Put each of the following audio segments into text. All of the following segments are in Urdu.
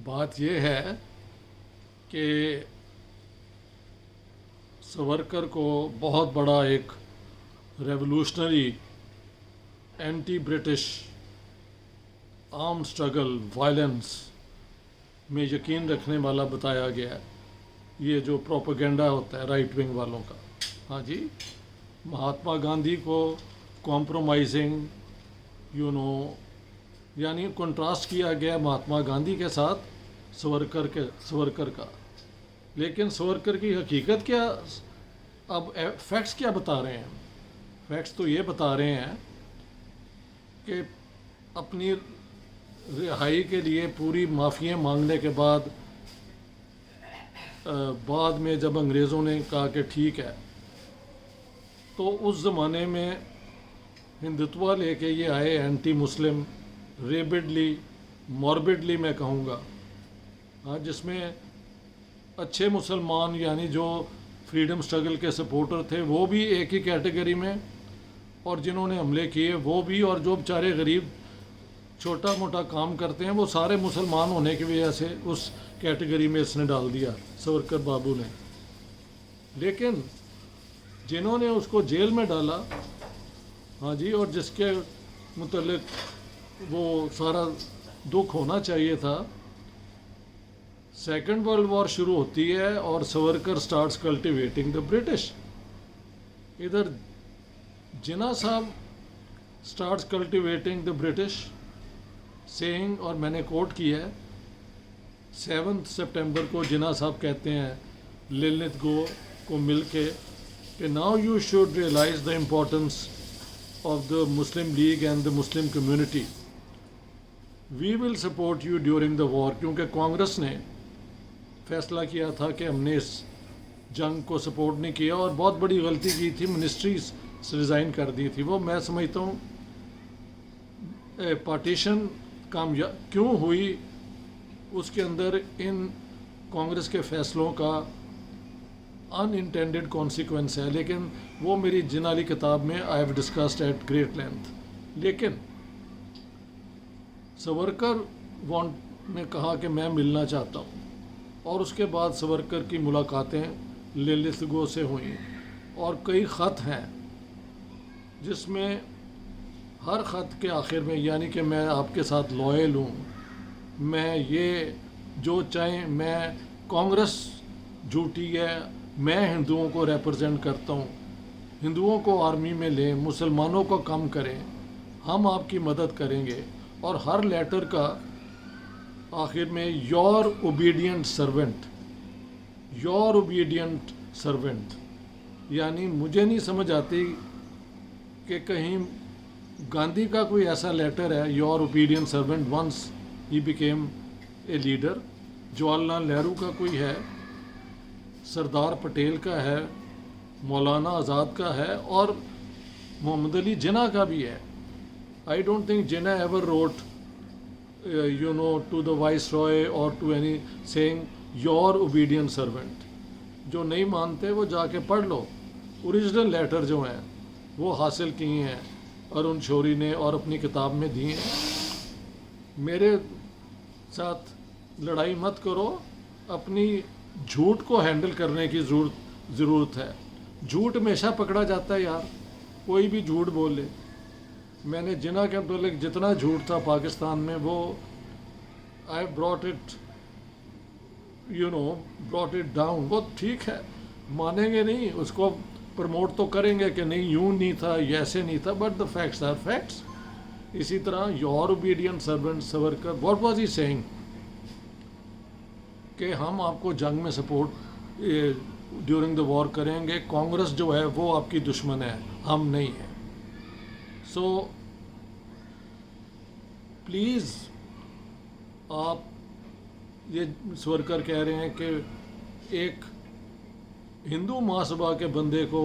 بات یہ ہے کہ سورکر کو بہت بڑا ایک ریولوشنری اینٹی برٹش آرم سٹرگل وائلنس میں یقین رکھنے والا بتایا گیا ہے. یہ جو پروپیگنڈا ہوتا ہے رائٹ ونگ والوں کا. ہاں جی، مہاتما گاندھی کو کمپرومائزنگ یعنی کنٹراسٹ کیا گیا مہاتما گاندھی کے ساتھ سورکر کا. لیکن سورکر کی حقیقت کیا؟ اب فیکٹس کیا بتا رہے ہیں؟ فیکٹس تو یہ بتا رہے ہیں کہ اپنی رہائی کے لیے پوری معافیاں مانگنے کے بعد میں جب انگریزوں نے کہا کہ ٹھیک ہے، تو اس زمانے میں ہندوتوا لے کے یہ آئے اینٹی مسلم ریبڈلی موربڈلی میں کہوں گا، جس میں اچھے مسلمان یعنی جو فریڈم سٹرگل کے سپورٹر تھے وہ بھی ایک ہی کیٹیگری میں، اور جنہوں نے حملے کیے وہ بھی، اور جو بیچارے غریب چھوٹا موٹا کام کرتے ہیں وہ سارے مسلمان ہونے کی وجہ سے اس کیٹیگری میں اس نے ڈال دیا سورکر بابو نے. لیکن جنہوں نے اس کو جیل میں ڈالا، ہاں جی، اور جس کے متعلق وہ سارا دکھ ہونا چاہیے تھا، سیکنڈ ورلڈ وار شروع ہوتی ہے اور Savarkar starts cultivating the British. ادھر جناح صاحب starts cultivating the British seeing, اور میں نے کوٹ کیا ہے 7 سپٹمبر کو جناح صاحب کہتے ہیں للت گو کو مل کے کہ now you should realise the importance of the Muslim League and the Muslim community. We will support you during the war, کیونکہ کانگریس نے فیصلہ کیا تھا کہ ہم نے اس جنگ کو سپورٹ نہیں کیا اور بہت بڑی غلطی کی تھی، منسٹریز ریزائن کر دی تھی. وہ میں سمجھتا ہوں پارٹیشن کامیاب کیوں ہوئی، اس کے اندر ان کانگریس کے فیصلوں کا ان انٹینڈیڈ کانسیکوینس ہے. لیکن وہ میری جناح علی کتاب میں I have discussed at great length. لیکن سورکر نے کہا کہ میں ملنا چاہتا ہوں، اور اس کے بعد سورکر کی ملاقاتیں للت گو سے ہوئیں، اور کئی خط ہیں جس میں ہر خط کے آخر میں یعنی کہ میں آپ کے ساتھ لوئل ہوں، میں یہ جو چاہیں، میں کانگریس جھوٹی ہے، میں ہندوؤں کو ریپرزینٹ کرتا ہوں، ہندوؤں کو آرمی میں لیں، مسلمانوں کو کم کریں، ہم آپ کی مدد کریں گے. اور ہر لیٹر کا آخر میں your obedient servant, your obedient servant. یعنی مجھے نہیں سمجھ آتی کہ کہیں گاندھی کا کوئی ایسا لیٹر ہے یور اوبیڈینٹ سرونٹ ونس ہی became a leader, Jawaharlal Nehru کا کوئی ہے، سردار پٹیل کا ہے، مولانا آزاد کا ہے، اور محمد علی جناح کا بھی ہے. I don't think Jinnah ever wrote, to the Viceroy or to any saying, your obedient servant. جو نہیں مانتے وہ جا کے پڑھ لو. اوریجنل لیٹر جو ہیں وہ حاصل کیے ہیں ارون شوری نے اور اپنی کتاب میں دیے ہیں. میرے ساتھ لڑائی مت کرو، اپنی جھوٹ کو ہینڈل کرنے کی ضرورت ہے. جھوٹ ہمیشہ پکڑا جاتا ہے یار، کوئی بھی جھوٹ بول لے. میں نے جناح کے متعلق جتنا جھوٹ تھا پاکستان میں وہ آئی brought it down. وہ ٹھیک ہے، مانیں گے نہیں، اس کو پروموٹ تو کریں گے کہ نہیں یوں نہیں تھا، یہ ایسے نہیں تھا، but the facts are facts. اسی طرح your obedient servant Savarkar, what was he saying کہ ہم آپ کو جنگ میں سپورٹ ڈیورنگ دا وار کریں گے، کانگریس جو ہے وہ آپ کی دشمن ہے، ہم نہیں ہیں. سو پلیز آپ یہ سورکر کہہ رہے ہیں کہ ایک ہندو مہاسبھا کے بندے کو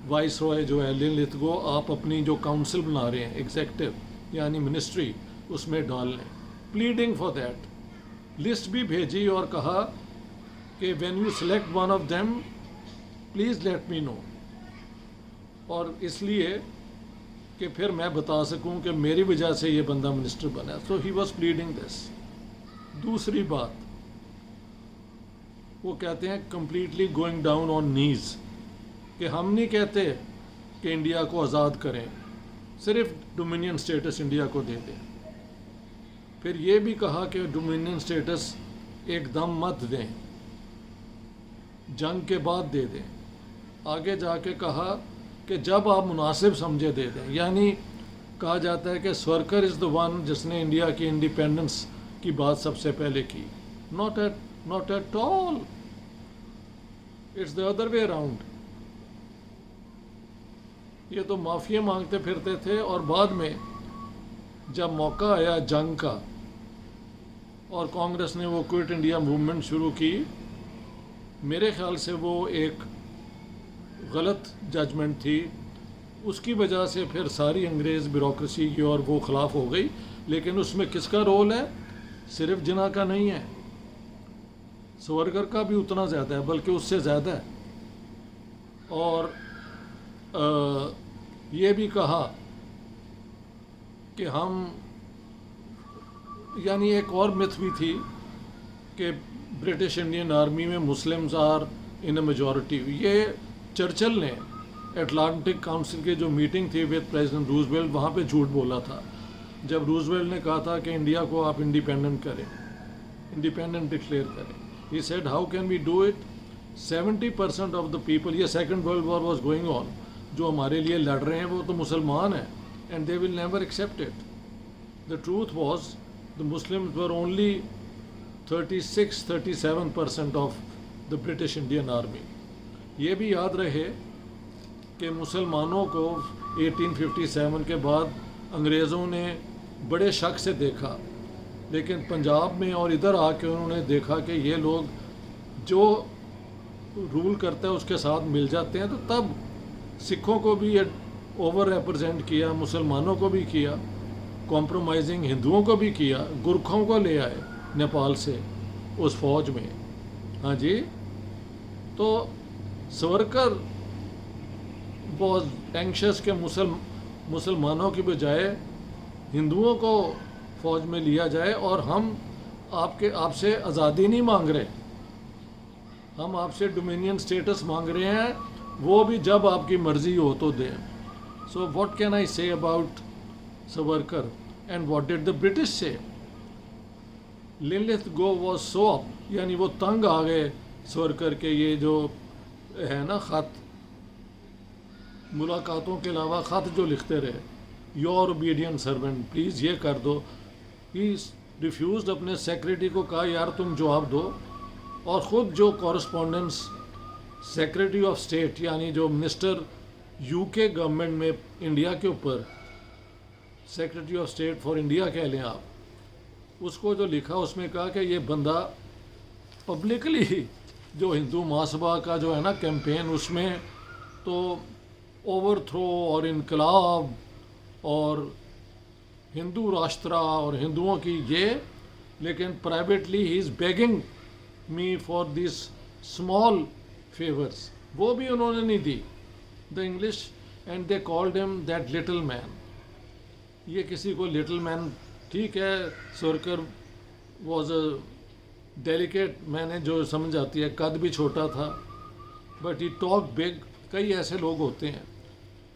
وائس رائے جو ہے للت گو آپ اپنی جو کاؤنسل بنا رہے ہیں ایگزیکٹو یعنی منسٹری اس میں ڈال لیں. Pleading for that. لسٹ بھی بھیجی اور کہا کہ when you select one of them please let me know, اور اس لیے کہ پھر میں بتا سکوں کہ میری وجہ سے یہ بندہ منسٹر بنا. سو ہی واز پلیڈنگ دس. دوسری بات وہ کہتے ہیں کمپلیٹلی گوئنگ ڈاؤن آن نیز، کہ ہم نہیں کہتے کہ انڈیا کو آزاد کریں، صرف ڈومینین سٹیٹس انڈیا کو دے دیں۔ پھر یہ بھی کہا کہ ڈومینین سٹیٹس ایک دم مت دیں، جنگ کے بعد دے دیں۔ آگے جا کے کہا کہ جب آپ مناسب سمجھے دے دیں، یعنی کہا جاتا ہے کہ سورکر از دا ون جس نے انڈیا کی انڈیپینڈنس کی بات سب سے پہلے کی۔ not at all, it's the other way around۔ یہ تو معافی مانگتے پھرتے تھے، اور بعد میں جب موقع آیا جنگ کا اور کانگریس نے وہ کوئٹ انڈیا موومنٹ شروع کی، میرے خیال سے وہ ایک غلط ججمنٹ تھی، اس کی وجہ سے پھر ساری انگریز بیوروکریسی کی اور وہ خلاف ہو گئی۔ لیکن اس میں کس کا رول ہے؟ صرف جناح کا نہیں ہے، سورکر کا بھی اتنا زیادہ ہے، بلکہ اس سے زیادہ ہے۔ اور یہ بھی کہا کہ ہم، یعنی ایک اور متھ بھی تھی کہ برٹش انڈین آرمی میں Muslims are in a majority. یہ چرچل نے اٹلانٹک کاؤنسل کی جو میٹنگ تھی وتھ پریزیڈنٹ روزویلٹ، وہاں پہ جھوٹ بولا تھا جب روزویلٹ نے کہا تھا کہ انڈیا کو آپ انڈیپینڈنٹ کریں، انڈیپینڈنٹ ڈکلیئر کریں۔ He said, how can we do it? 70% of the people, یہ second world war was going on, جو ہمارے لیے لڑ رہے ہیں وہ تو مسلمان ہیں، and they will never accept it۔ The truth was the Muslims were only 36-37% of the British Indian Army۔ یہ بھی یاد رہے کہ مسلمانوں کو 1857 کے بعد انگریزوں نے بڑے شک سے دیکھا، لیکن پنجاب میں اور ادھر آ کے انہوں نے دیکھا کہ یہ لوگ جو رول کرتا ہے اس کے ساتھ مل جاتے ہیں، تو تب سکھوں کو بھی اوور ریپرزینٹ کیا، مسلمانوں کو بھی کیا، کمپرومائزنگ ہندوؤں کو بھی کیا، گورکھوں کو لے آئے نیپال سے اس فوج میں۔ ہاں جی، تو سورکر بہت اینکشس کہ مسلمانوں کی بجائے ہندوؤں کو فوج میں لیا جائے، اور ہم آپ سے آزادی نہیں مانگ رہے، ہم آپ سے ڈومینین سٹیٹس مانگ رہے ہیں، وہ بھی جب آپ کی مرضی ہو تو دیں۔ So what can I say about Savarkar and what did the British say? لنلتھ go was so اپ، یعنی وہ تنگ آ گئے سورکر کے یہ جو ہے نا خط، ملاقاتوں کے علاوہ خط جو لکھتے رہے، یور اوبیڈینٹ سرونٹ، پلیز یہ کر دو۔ ہی ریفیوزڈ، اپنے سیکریٹری کو کہا یار تم جواب دو، اور خود جو کورسپونڈنس سیکریٹری آف اسٹیٹ، یعنی جو منسٹر یو کے گورنمنٹ میں انڈیا کے اوپر، secretary of state for India کہہ لیں آپ، اس کو جو لکھا اس میں کہا کہ یہ بندہ پبلکلی جو ہندو مہاسبھا کا جو ہے نا کیمپین، اس میں تو اوور تھرو اور انقلاب اور ہندو راشٹرا اور ہندوؤں کی یہ، لیکن privately he is begging me for these small favours, وہ بھی انہوں نے نہیں دی، the English, and they called him that little man. یہ کسی کو لٹل مین، ٹھیک ہے، سورکر واز اے ڈیلیکیٹ، میں نے جو سمجھ آتی ہے، قد بھی چھوٹا تھا، بٹ ہی ٹاک بگ، کئی ایسے لوگ ہوتے ہیں،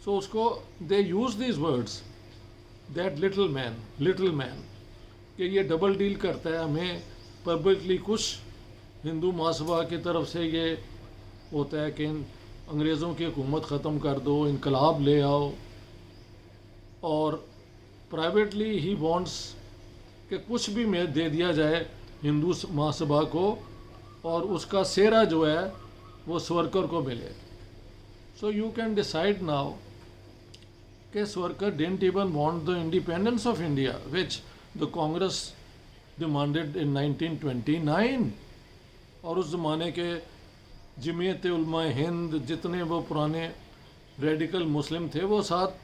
سو اس کو they use these words, that little man, کہ یہ ڈبل ڈیل کرتا ہے، ہمیں پبلکلی کچھ ہندو مہاسبھا کی طرف سے یہ ہوتا ہے کہ انگریزوں کی حکومت ختم کر دو، انقلاب لے آؤ، اور پرائیویٹلی ہی وانٹس کہ کچھ بھی میں دے دیا جائے ہندو مہاسبھا کو، اور اس کا سہرا جو ہے وہ سورکر کو ملے۔ So you can decide now کہ Savarkar didn't even want the independence of India which the Congress demanded in 1929، اور اس زمانے کے جمعیت علماء ہند جتنے وہ پرانے ریڈیکل مسلم تھے، وہ ساتھ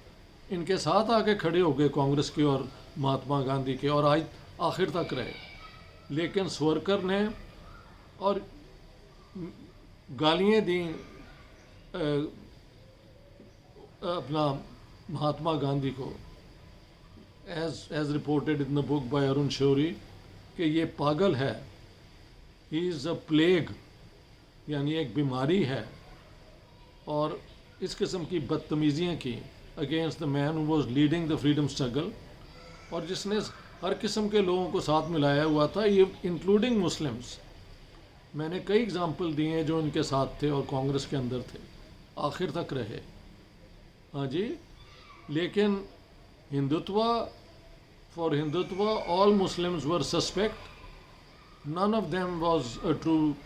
ان کے ساتھ آ کے کھڑے ہو گئے کانگریس کے اور مہاتما گاندھی کے، اور آج آخر تک رہے۔ لیکن سورکر نے اور گالیاں دیں اپنا مہاتما گاندھی کو، as reported in the book by Arun Shourie, کہ یہ پاگل ہے، ہی از اے پلیگ، یعنی ایک بیماری ہے، اور اس قسم کی بدتمیزیاں کی against the man who was leading the freedom struggle, اور جس نے ہر قسم کے لوگوں کو ساتھ ملایا ہوا تھا، یہ انکلوڈنگ مسلمس. میں نے کئی اگزامپل دی ہیں جو ان کے ساتھ تھے اور کانگریس کے اندر تھے، آخر تک رہے. ہاں جی، لیکن Hindutva, for Hindutva all Muslims were suspect, none of them was a true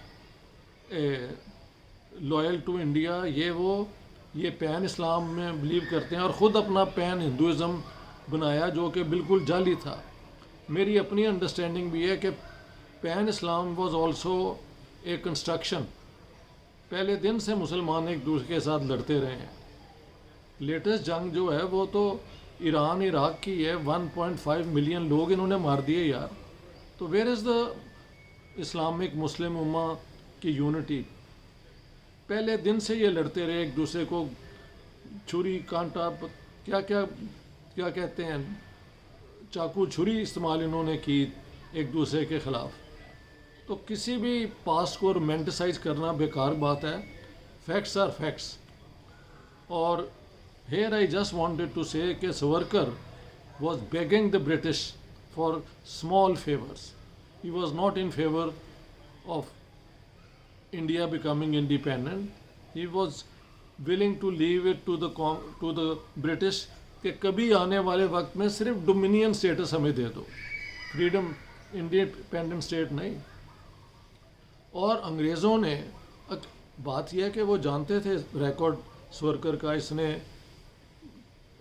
loyal to India. یہ پین اسلام میں بلیو کرتے ہیں اور خود اپنا پین ہندوازم بنایا جو کہ بالکل جعلی تھا. میری اپنی انڈرسٹینڈنگ بھی ہے کہ pan Islam was also a construction. پہلے دن سے مسلمان ایک دوسرے کے ساتھ لڑتے رہے ہیں. لیٹسٹ جنگ جو ہے وہ تو ایران عراق کی ہے، 1.5 ملین لوگ انہوں نے مار دیے یار. تو ویئر از دا اسلامک مسلم امہ کی یونٹی؟ پہلے دن سے یہ لڑتے رہے ایک دوسرے کو، چھری کانٹا کیا کیا کیا کہتے ہیں، چاقو چھری استعمال انہوں نے کی ایک دوسرے کے خلاف. تو کسی بھی پاسٹ کو رومینٹیسائز کرنا بیکار بات ہے. Facts are facts. اور here I just wanted to say کہ Savarkar was begging the British for small favours. He was not in favor of India becoming independent. He was willing to leave it to the British کہ کبھی آنے والے وقت میں صرف ڈومینین سٹیٹس ہمیں دے دو، فریڈم انڈیپینڈنٹ اسٹیٹ نہیں. اور انگریزوں نے، بات یہ ہے کہ وہ جانتے تھے ریکارڈ سورکر کا، اس نے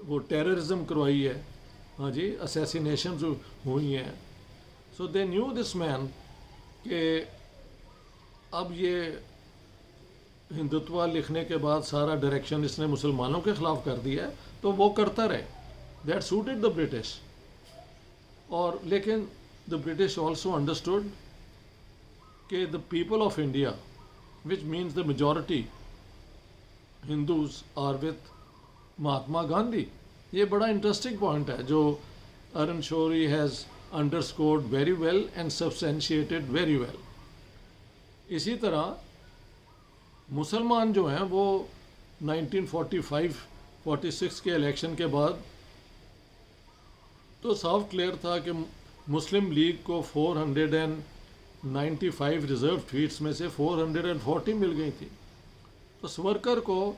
وہ ٹیررزم کروائی ہے، ہاں جی، اسیسینیشنز ہوئی ہیں. So they knew this man کہ اب یہ ہندوتوا لکھنے کے بعد سارا ڈائریکشن اس نے مسلمانوں کے خلاف کر دیا ہے، تو وہ کرتا رہے. That suited the British. اور لیکن the British also understood کہ the people of India, which means the majority Hindus, are with Mahatma Gandhi. یہ بڑا انٹرسٹنگ پوائنٹ ہے جو ارن شوری has underscored very well and substantiated very well. اسی طرح مسلمان جو ہیں وہ 1945-46 کے الیکشن کے بعد تو صاف کلیئر تھا کہ مسلم لیگ کو 495 ریزرو سیٹس میں سے 440 مل گئی تھی. تو سورکر کو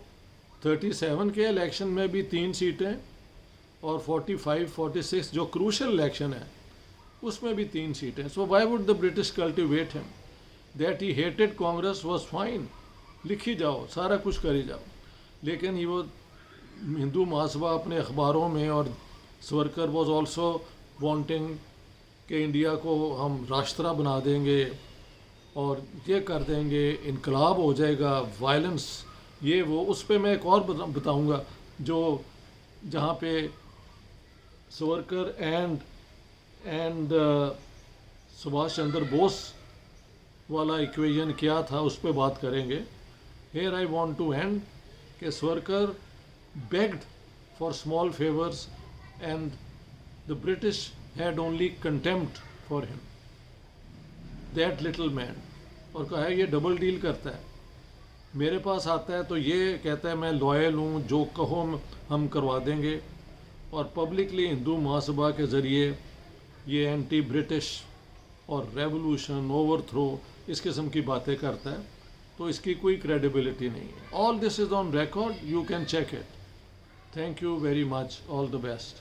37 کے الیکشن میں بھی 3 سیٹیں اور 45-46 جو کروشل الیکشن ہے اس میں بھی 3 سیٹیں. So why would the British cultivate him? That he hated Congress was fine. لکھی جاؤ، سارا کچھ کری جاؤ، لیکن یہ وہ ہندو محاسبہ اپنے اخباروں میں، اور سورکر واز آلسو وانٹنگ کہ انڈیا کو ہم راشٹرا بنا دیں گے اور یہ کر دیں گے، انقلاب ہو جائے گا، وائلنس، یہ وہ. اس پہ میں ایک اور بتاؤں گا جو جہاں پہ سورکر اینڈ سبھاش چندر بوس والا ایکویژن کیا تھا، اس پہ بات کریں گے. Here I want to end کہ Savarkar begged for small favours and the British had only contempt for him, that little man. اور کہا ہے یہ ڈبل ڈیل کرتا ہے، میرے پاس آتا ہے تو یہ کہتا ہے میں لوئل ہوں، جو کہو ہم کروا دیں گے، اور پبلکلی ہندو محاسبہ کے ذریعے یہ اینٹی برٹش اور ریولوشن، اوور تھرو، اس قسم کی باتیں کرتا ہے. تو اس کی کوئی کریڈیبلٹی نہیں ہے. All this is on record, you can check it. Thank you very much. All the best.